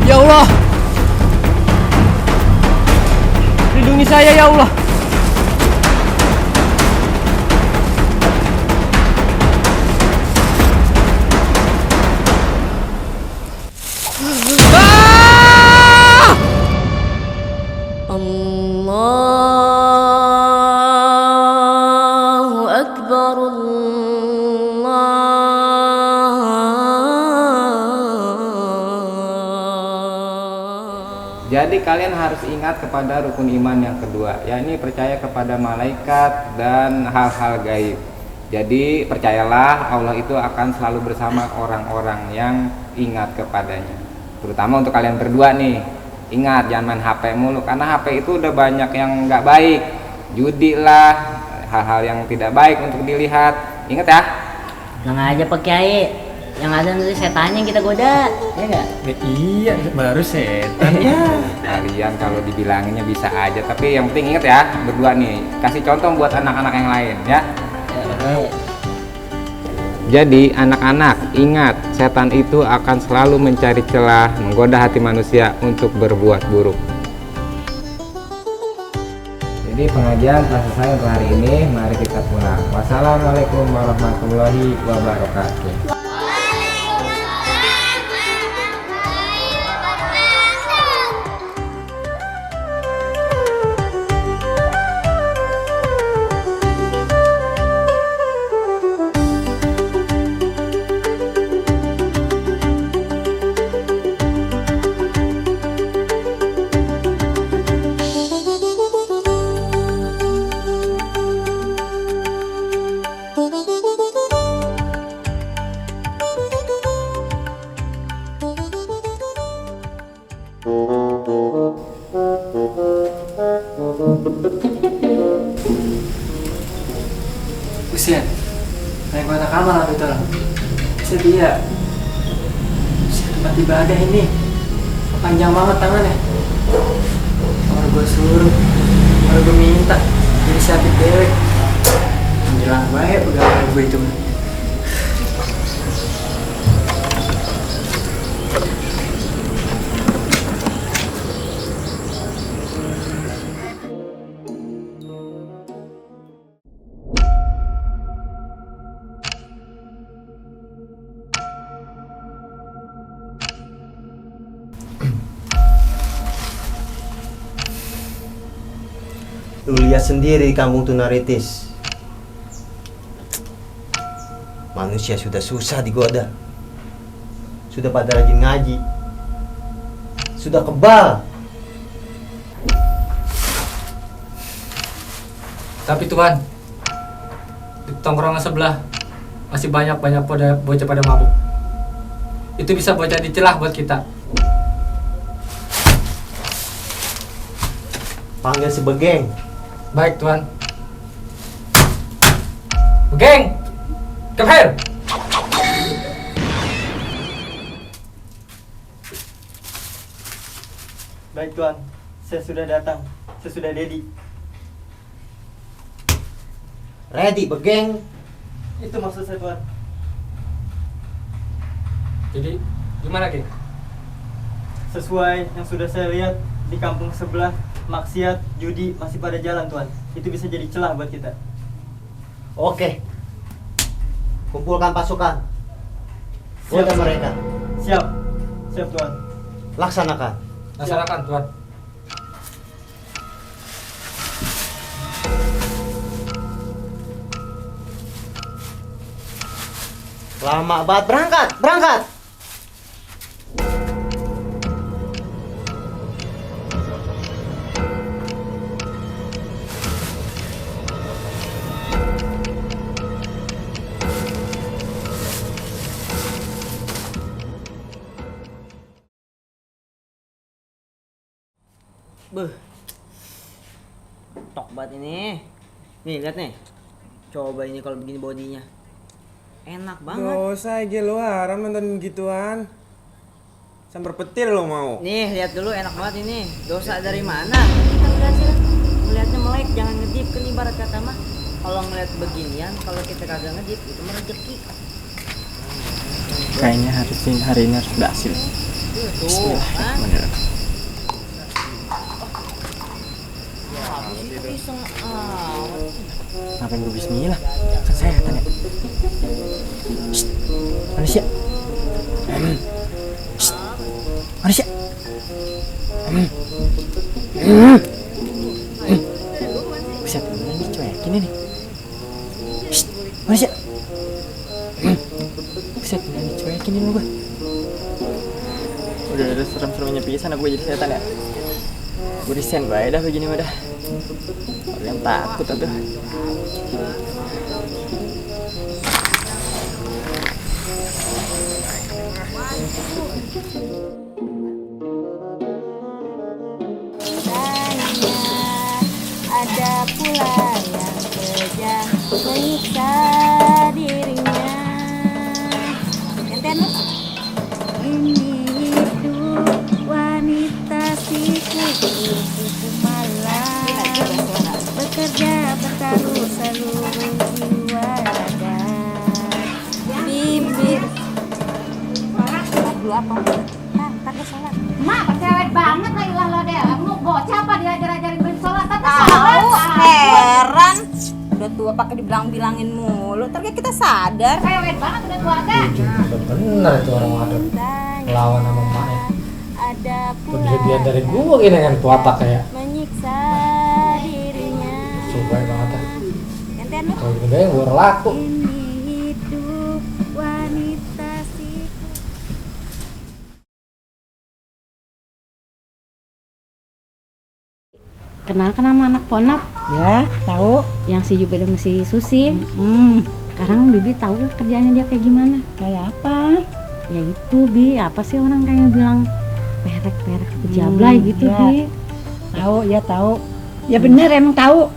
Ya Allah, lindungi saya ya Allah. Allahu Akbar, Jadi kalian harus ingat kepada rukun iman yang kedua, yakni percaya kepada malaikat dan hal-hal gaib. Jadi percayalah Allah itu akan selalu bersama orang-orang yang ingat kepadanya. Terutama untuk kalian berdua nih, ingat jangan main HP mulu, karena HP itu udah banyak yang nggak baik, judi lah, hal-hal yang tidak baik untuk dilihat. Ingat ya. Tenang aja Pak Kiai, yang ada nanti setannya yang kita goda, ya nggak? Iya, baru setan ya. Kalian kalau dibilanginnya bisa aja, tapi yang penting ingat ya, berdua nih, kasih contoh buat anak-anak yang lain ya. Jadi anak-anak ingat, setan itu akan selalu mencari celah menggoda hati manusia untuk berbuat buruk. Jadi pengajian telah selesai untuk hari ini, mari kita pulang. Wassalamualaikum warahmatullahi wabarakatuh. sedia. Tempat ibadah ini panjang banget tangannya. Orang gue suruh, orang gue minta, inisiatif dewek. Menjelang baik pegawai gue itu. Lu lihat sendiri di kampung Tunaritis. Manusia sudah susah digoda. Sudah pada rajin ngaji. Sudah kebal. Tapi Tuhan, di tongkrongan sebelah masih banyak bocah pada mabuk. Itu bisa buat jadi celah buat kita. Panggil si Begeng. Baik Tuhan. Begeng, come here. Baik Tuan, saya sudah datang. Saya sudah ready. Ready Begeng. Itu maksud saya Tuan. Jadi gimana Geng? Sesuai yang sudah saya lihat di kampung sebelah, maksiat, judi masih pada jalan Tuan. Itu bisa jadi celah buat kita. Oke. Kumpulkan pasukan. Goda mereka. Siap. Siap Tuan. Laksanakan. Laksanakan Tuhan. Lama banget. Berangkat. Berangkat. Beuh. Tok banget ini. Nih, lihat nih. Coba ini kalau begini bodinya. Enak banget. Gak usah aja lo haram nonton gituan. Sambar petir lo mau. Nih, lihat dulu enak banget ini. Dosa dari mana? Kita berhasil melihatnya melek, jangan ngedip kan ibarat kata mah. Kalau ngeliat beginian, kalau kita kagak ngedip itu mah rezeki. Kayaknya hari ini harus berhasil. Tuh, kan? Iseng amat. Ngapain gue bismillah? Kan setan ya. Shh. Manusia. Shh. Manusia. Buset, ini cuekin ini. Shh. Manusia. Buset, ini cuekin ini gue. Udah serem-seremnya pisan aku jadi setan ya. Gue desain baik dah begini mah dah. Yang takut aduh. Ada pula yang kejam menyiksa dirinya. Enten ini hidup wanita si kuku malam bekerja bertaruh seluruh jiwa raga. Bibir dulu apa? Tadi sholat. Mak, cewek banget lah ilah lo deh. Mau bocah apa diajar-ajarin beli sholat? Tadi Tahu, sholat. heran. Udah tua pakai dibilang-bilangin mulu. Terus kita sadar. Cewek banget udah tua deh. Bener itu orang waduh. Lawan sama emaknya. Ada pula Lebih dia dari gua gini kan tuatak kayak. menyiksa dirinya. Coba banget dah. Enten Kalau gitu deh gua laku. ini hidup wanita si Kenal kan sama anak Ponap? Ya, tahu. Yang si Jubeda sama si Susi. Sekarang Bibi tahu lah kerjaannya dia kayak gimana. Kayak apa? Ya itu Bi, apa sih orang kayak bilang perek-perek pejablay gitu ya. Bi. Tahu, ya tahu. Ya bener emang tahu.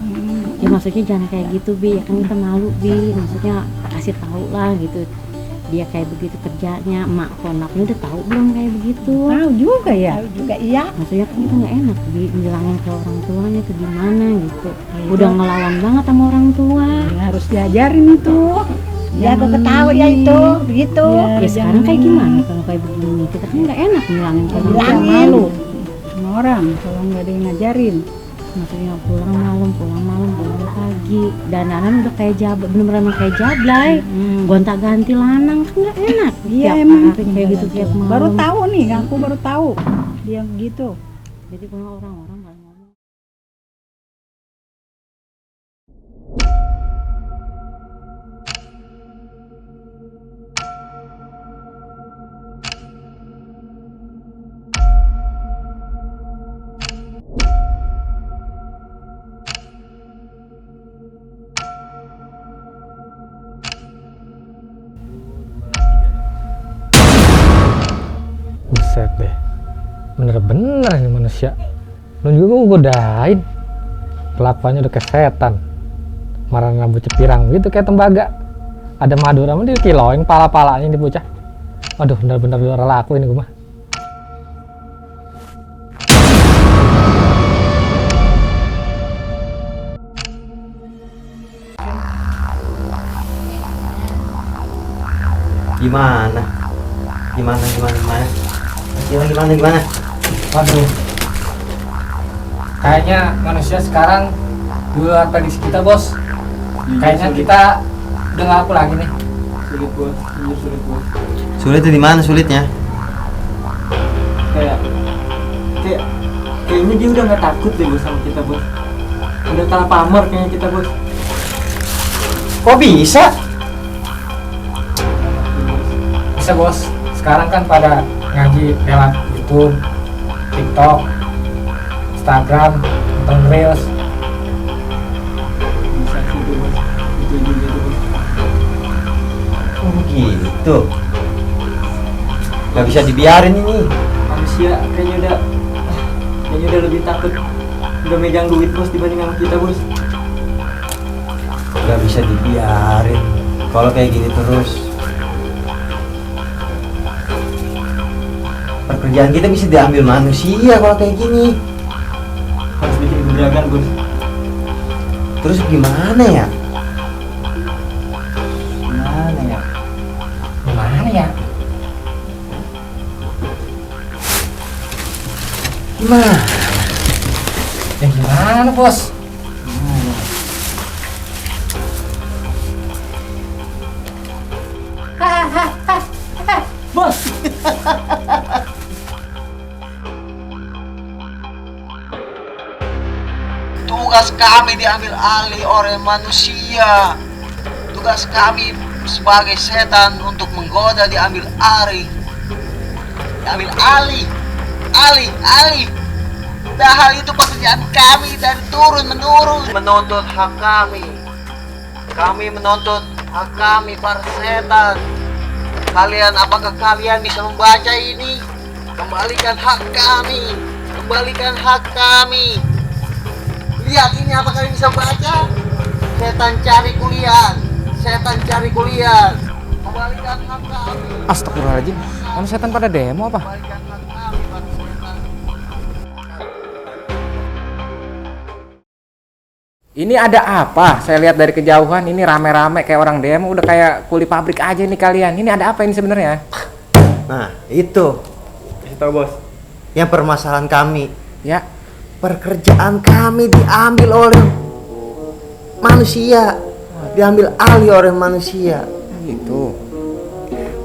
Ya maksudnya jangan kayak gitu Bi, ya kan kita malu Bi. Maksudnya kasih tahu lah gitu. dia kayak begitu kerjanya, emak ponaknya udah tahu belum kayak begitu? Tahu juga ya. Tahu juga iya. Maksudnya kan kita nggak enak bilangin ke orang tuanya tuh gimana gitu. Iya. Udah ngelawan banget sama orang tua. Ya, harus diajarin itu. Ya gue ketahu ya itu begitu. Ya sekarang kayak gimana kalau kayak begini? Kita kan nggak enak bilangin ke orang tua, Bilangin. malu. Sama orang kalau nggak ada yang ngajarin. Maksudnya pulang malam, pulang pagi. Dananan udah kayak bener-bener kayak jablay. Gonta-ganti lanang kan nggak enak. Iya Tiap emang hari kayak gitu tiap malam. Baru tahu nih, aku baru tahu dia begitu. Jadi kalau orang-orang nggak ngomong. Buset deh, bener-bener ini manusia. Lu juga gue godain, kelakuannya udah kayak setan, marah rambutnya pirang gitu kayak tembaga. Ada madu sama dia kiloin pala-palanya ini bocah. Aduh, bener-bener luar laku ini gue mah. Gimana? Gimana? Waduh, kayaknya manusia sekarang di luar prediksi kita bos. Kayaknya kita udah nggak laku lagi nih. Sulit bos, ini sulit bos. Sulit di mana sulitnya? Kayaknya dia udah nggak takut deh bos sama kita bos. Udah kalah pamor kayaknya kita bos. Kok bisa? Bisa bos, sekarang kan pada ngaji lewat YouTube, TikTok, Instagram, nonton Reels. Bisa sih tuh bos. Itu juga tuh bos. Oh gitu. Gak bisa dibiarin ini. Manusia kayaknya udah lebih takut udah megang duit bos dibanding sama kita bos. Gak bisa dibiarin. Kalau kayak gini terus, pekerjaan kita bisa diambil manusia kalau kayak gini. Harus bikin gebrakan bos. Terus gimana ya? Gimana ya? Gimana? Ya gimana bos? Bos. Tugas kami diambil alih oleh manusia. Tugas kami sebagai setan untuk menggoda diambil alih. Alih. Padahal itu pekerjaan kami dari turun menurun. Menuntut hak kami. Kami menuntut hak kami para setan. Apakah kalian bisa membaca ini? Kembalikan hak kami. Lihat ini, apa kalian bisa baca? Setan cari kuliah. Kembalikan hak kami. Astagfirullahaladzim, kamu setan pada demo apa? Kembalikan hak kami para setan. Ini ada apa? Saya lihat dari kejauhan ini rame-rame kayak orang demo, udah kayak kuli pabrik aja nih kalian. Ini ada apa ini sebenarnya? Nah itu Kasih tau bos. yang permasalahan kami. Ya, Pekerjaan kami diambil oleh manusia, diambil alih oleh manusia. gitu.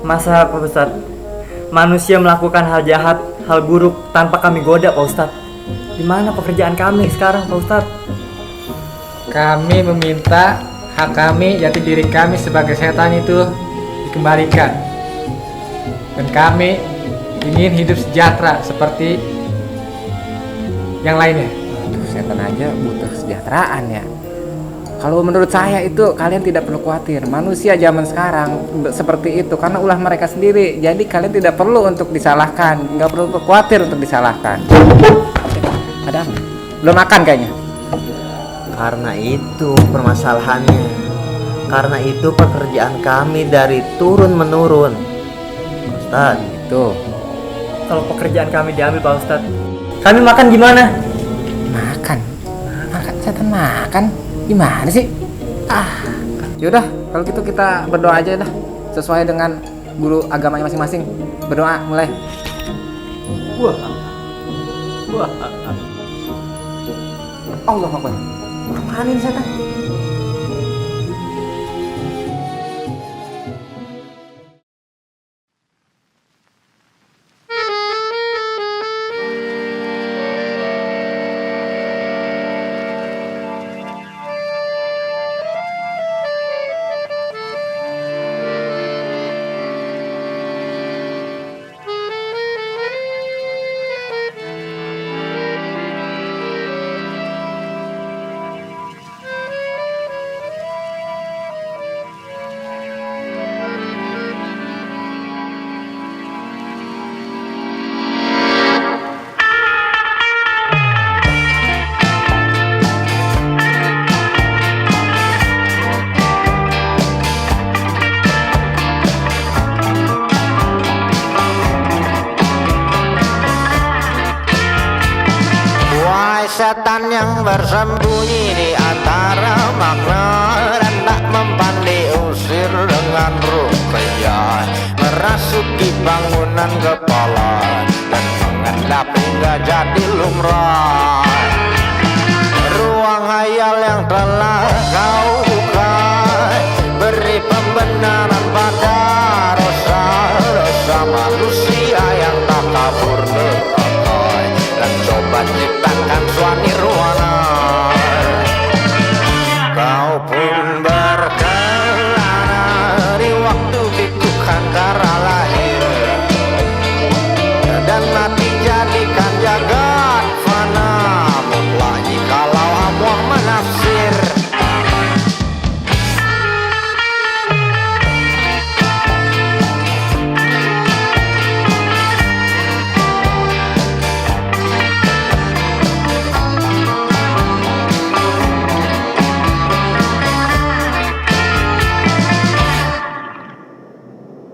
Masa Pak Ustadz manusia melakukan hal jahat, hal buruk tanpa kami goda Pak Ustadz? Di mana pekerjaan kami sekarang Pak Ustadz? Kami meminta hak kami, jati diri kami sebagai setan itu dikembalikan. Dan kami ingin hidup sejahtera seperti yang lainnya. Aduh, setan aja butuh kesejahteraan ya. Kalau menurut saya itu kalian tidak perlu khawatir. Manusia zaman sekarang seperti itu karena ulah mereka sendiri. Jadi kalian tidak perlu untuk disalahkan, nggak perlu khawatir untuk disalahkan. Ada apa? Belum makan kayaknya. Karena itu permasalahannya. Karena itu pekerjaan kami dari turun menurun. Ustaz, Tuh, Kalau pekerjaan kami diambil Pak Ustadz, kami makan gimana? makan. Makan setan makan. Gimana sih? Yaudah, kalau gitu kita berdoa aja dah. Sesuai dengan guru agamanya masing-masing. Berdoa mulai. wah, Allah Akbar. Apaan ini setan? Setan yang bersembunyi di antara makna dan tak mempan diusir dengan ruqyah, merasuki bangunan kepala dan mengendap hingga jadi lumrah. Ruang hayal yang telah kau